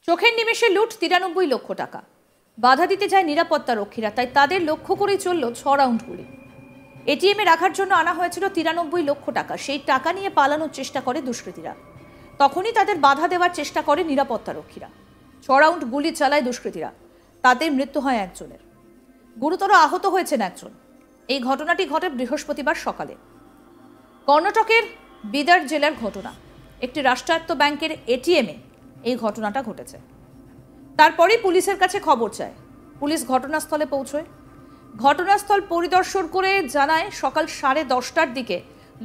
চোখের নিমেষে লুট 93 লক্ষ টাকা। বাধা দিতে যায় নিরাপত্তা রক্ষীরা, তাই তাদের লক্ষ্য করেই চলল 6 রাউন্ড গুলি। এটিএমে রাখার জন্য আনা হয়েছিল 93 লক্ষ টাকা। সেই টাকা নিয়ে পালানোর চেষ্টা করে দুষ্কৃতীরা। তখনই তাদের বাধা দেওয়ার চেষ্টা করে নিরাপত্তা রক্ষীরা। 6 রাউন্ড গুলি চালায় দুষ্কৃতীরা। তাতে মৃত্যু হয় একজনের, গুরুতর আহত হয়েছেন একজন। এই ঘটনাটি ঘটে বৃহস্পতিবার সকালে। কর্ণাটকের বিদার জেলার ঘটনা। একটি রাষ্ট্রায়ত্ত ব্যাংকের এটিএমে এই ঘটনাটা ঘটেছে। তারপরেই পুলিশের কাছে খবর চায়। পুলিশ ঘটনাস্থলে পৌঁছয়। ঘটনাস্থল পরিদর্শন করে জানায় সকাল 10:30টার দিকে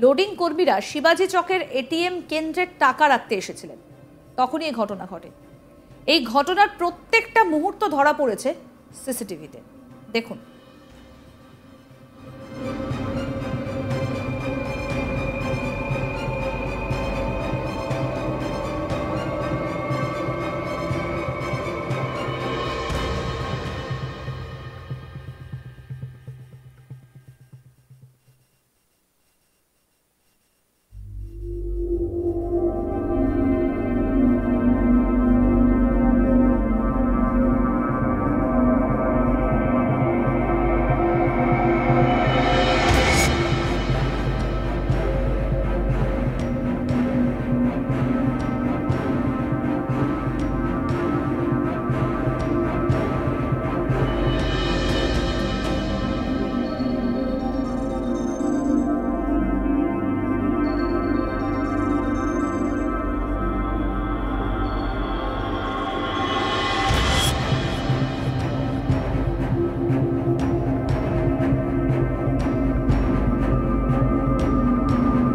লোডিং কর্মীরা শিবাজি চকের এটিএম কেন্দ্রের টাকা রাখতে এসেছিলেন। তখনই এই ঘটনা ঘটে। এই ঘটনার প্রত্যেকটা মুহূর্ত ধরা পড়েছে সিসিটিভিতে। দেখুন।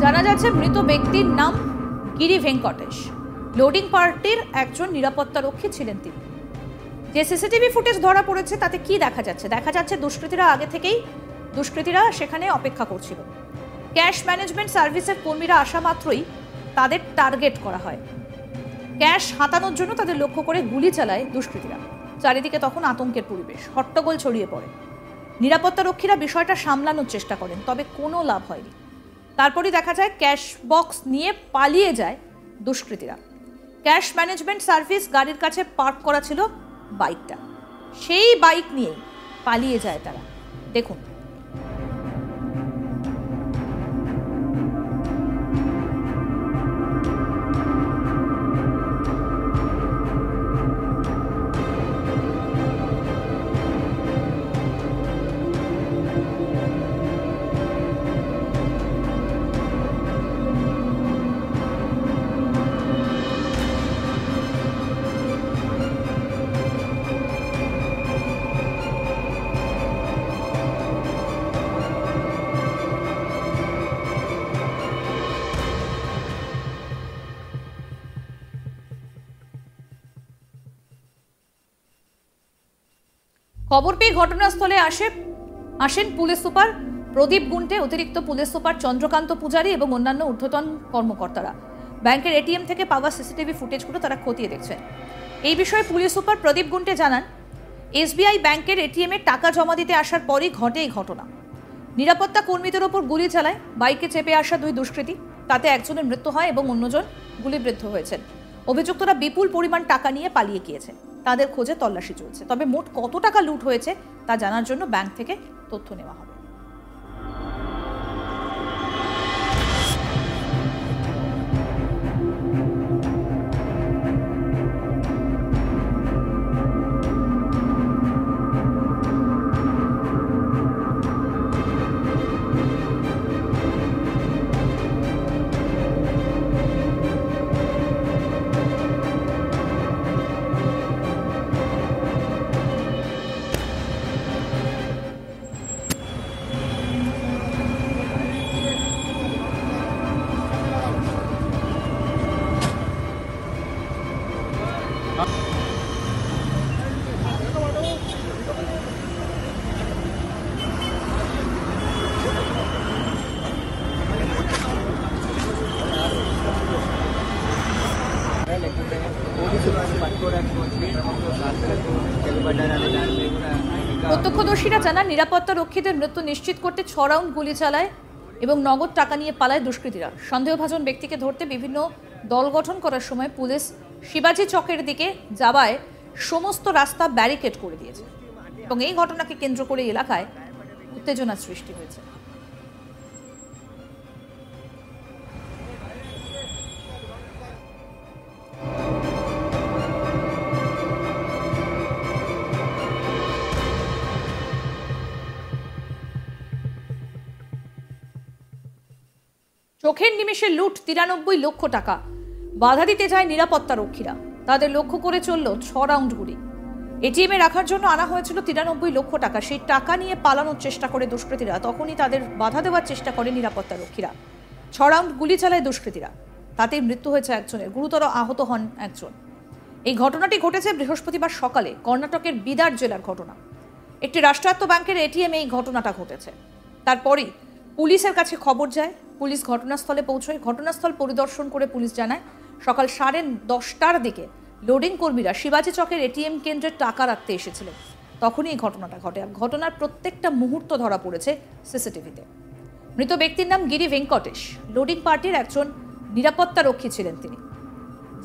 জানা যাচ্ছে মৃত ব্যক্তির নাম গিরি ভেঙ্কটেশ। লোডিং পার্টির একজন নিরাপত্তা রক্ষী ছিলেন তিনি। যে সিসিটিভি ফুটেজ ধরা পড়েছে তাতে কি দেখা যাচ্ছে? দেখা যাচ্ছে দুষ্কৃতীরা সেখানে অপেক্ষা করছিল। ক্যাশ ম্যানেজমেন্ট সার্ভিসের কর্মীরা আসা মাত্রই তাদের টার্গেট করা হয়। ক্যাশ হাতানোর জন্য তাদের লক্ষ্য করে গুলি চালায় দুষ্কৃতীরা। চারিদিকে তখন আতঙ্কের পরিবেশ, হট্টগোল ছড়িয়ে পড়ে। নিরাপত্তা রক্ষীরা বিষয়টা সামলানোর চেষ্টা করেন, তবে কোনো লাভ হয়নি। তারপরই দেখা যায় ক্যাশ বক্স নিয়ে পালিয়ে যায় দুষ্কৃতীরা। ক্যাশ ম্যানেজমেন্ট সার্ভিস গাড়ির কাছে পার্ক করা ছিল বাইকটা, সেই বাইক নিয়েই পালিয়ে যায় তারা। দেখুন। খবর পেয়ে ঘটনাস্থলে আসেন পুলিশ সুপার প্রদীপ গুন্টে, অতিরিক্ত পুলিশ সুপার চন্দ্রকান্ত পূজারী এবং অন্যান্য ঊর্ধ্বতন কর্মকর্তারা। ব্যাংকের এটিএম থেকে পাওয়া সিসিটিভি ফুটেজগুলো তারা খতিয়ে দেখছেন। এই বিষয়ে পুলিশ সুপার প্রদীপ গুন্টে জানান, এসবিআই ব্যাংকের এটিএমে টাকা জমা দিতে আসার পরই ঘটে এই ঘটনা। নিরাপত্তা কর্মীদের ওপর গুলি চালায় বাইকে চেপে আসা 2 দুষ্কৃতী। তাতে একজনের মৃত্যু হয় এবং অন্যজন গুলিবিদ্ধ হয়েছেন। অভিযুক্তরা বিপুল পরিমাণ টাকা নিয়ে পালিয়ে গিয়েছে। তাদের খোঁজে তল্লাশি চলছে। তবে মোট কত টাকা লুট হয়েছে তা জানার জন্য ব্যাংক থেকে তথ্য নেওয়া হবে। প্রত্যক্ষদর্শীরা জানান, নিরাপত্তা রক্ষীদের মৃত্যু নিশ্চিত করতে 6 রাউন্ড গুলি চালায় এবং নগদ টাকা নিয়ে পালায় দুষ্কৃতীরা। সন্দেহভাজন ব্যক্তিকে ধরতে বিভিন্ন দল গঠন করার সময় পুলিশ শিবাজি চকের দিকে যাওয়ায় সমস্ত রাস্তা ব্যারিকেড করে দিয়েছে এবং এই ঘটনাকে কেন্দ্র করে এলাকায় উত্তেজনার সৃষ্টি হয়েছে। চোখের নিমেষে লুট 93 লক্ষ টাকা। বাধা দিতে যায় নিরাপত্তা রক্ষীরা, তাদের লক্ষ্য করে চলল 6 রাউন্ড গুলি। এটিএমে রাখার জন্য আনা হয়েছিল 93 লক্ষ টাকা, সেই টাকা নিয়ে পালানোর চেষ্টা করে দুষ্কৃতীরা। তখনই তাদের বাধা দেওয়ার চেষ্টা করে নিরাপত্তা রক্ষীরা। 6 রাউন্ড গুলি চালায় দুষ্কৃতীরা, তাতে মৃত্যু হয়েছে একজনের, গুরুতর আহত হন একজন। এই ঘটনাটি ঘটেছে বৃহস্পতিবার সকালে, কর্ণাটকের বিদার জেলার ঘটনা। একটি রাষ্ট্রায়ত্ত ব্যাংকের এটিএমে এই ঘটনাটা ঘটেছে। তারপরই পুলিশের কাছে খবর যায়, পুলিশ ঘটনাস্থলে পৌঁছয়। ঘটনাস্থল পরিদর্শন করে পুলিশ জানায় সকাল 10:30টার দিকে লোডিং কর্মীরা শিবাজি চকের এটিএম কেন্দ্রে টাকা রাখতে এসেছিলেন। তখনই এই ঘটনাটা ঘটে। আর ঘটনার প্রত্যেকটা মুহূর্ত ধরা পড়েছে সিসিটিভিতে। মৃত ব্যক্তির নাম গিরি ভেঙ্কটেশ, লোডিং পার্টির একজন নিরাপত্তা রক্ষী ছিলেন তিনি।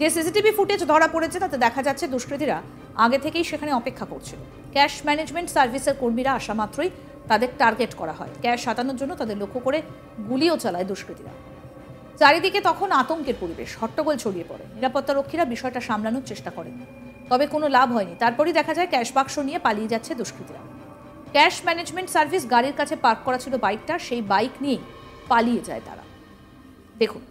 যে সিসিটিভি ফুটেজ ধরা পড়েছে তাতে দেখা যাচ্ছে দুষ্কৃতীরা আগে থেকেই সেখানে অপেক্ষা করছিল। ক্যাশ ম্যানেজমেন্ট সার্ভিসের কর্মীরা আসা মাত্রই তাদের টার্গেট করা হয়। ক্যাশ হাতানোর জন্য তাদের লক্ষ্য করে গুলিও চালায় দুষ্কৃতীরা। চারিদিকে তখন আতঙ্কের পরিবেশ, হট্টগোল ছড়িয়ে পড়ে। নিরাপত্তা রক্ষীরা বিষয়টা সামলানোর চেষ্টা করেন, তবে কোনো লাভ হয়নি। তারপরই দেখা যায় ক্যাশ বাক্স নিয়ে পালিয়ে যাচ্ছে দুষ্কৃতীরা। ক্যাশ ম্যানেজমেন্ট সার্ভিস গাড়ির কাছে পার্ক করা ছিল বাইকটা, সেই বাইক নিয়েই পালিয়ে যায় তারা। দেখুন,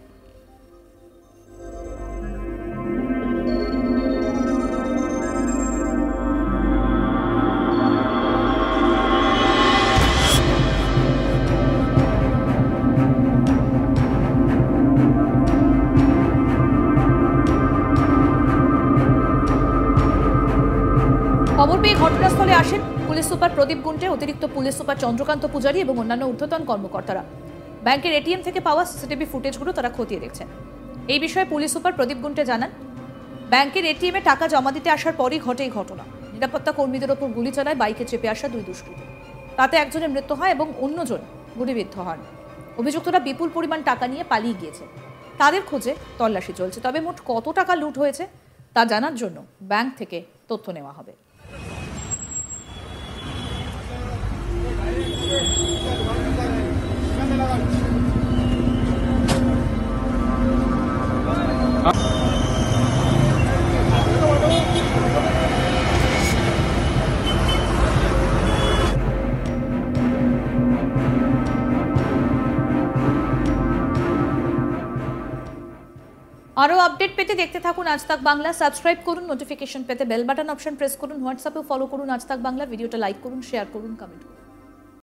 খবর পেয়ে ঘটনাস্থলে আসেন পুলিশ সুপার প্রদীপ গুন্টে, অতিরিক্ত পুলিশ সুপার চন্দ্রকান্ত পূজারী এবং অন্যান্য ঊর্ধ্বতন কর্মকর্তারা। ব্যাংকের এটিএম থেকে পাওয়া সিসিটিভি ফুটেজগুলো তারা খতিয়ে দেখছেন। এই বিষয়ে পুলিশ সুপার প্রদীপ গুন্টে জানান, ব্যাংকের এটিএমে টাকা জমা দিতে আসার পরই ঘটে এই ঘটনা। নিরাপত্তা কর্মীদের ওপর গুলি চালায় বাইকে চেপে আসা 2 দুষ্কৃতী। তাতে একজনের মৃত্যু হয় এবং অন্যজন গুলিবিদ্ধ হন। অভিযুক্তরা বিপুল পরিমাণ টাকা নিয়ে পালিয়ে গিয়েছে, তাদের খোঁজে তল্লাশি চলছে। তবে মোট কত টাকা লুট হয়েছে তা জানার জন্য ব্যাংক থেকে তথ্য নেওয়া হবে। আরও আপডেট পেতে দেখতে থাকুন আজ তাক বাংলা। সাবস্ক্রাইব করুন, নোটিফিকেশন পেতে বেল বাটন অপশন প্রেস করুন, হোয়াটসঅ্যাপে ফলো করুন আজ তাক বাংলা। ভিডিওটা লাইক করুন, শেয়ার করুন, কমেন্ট করুন।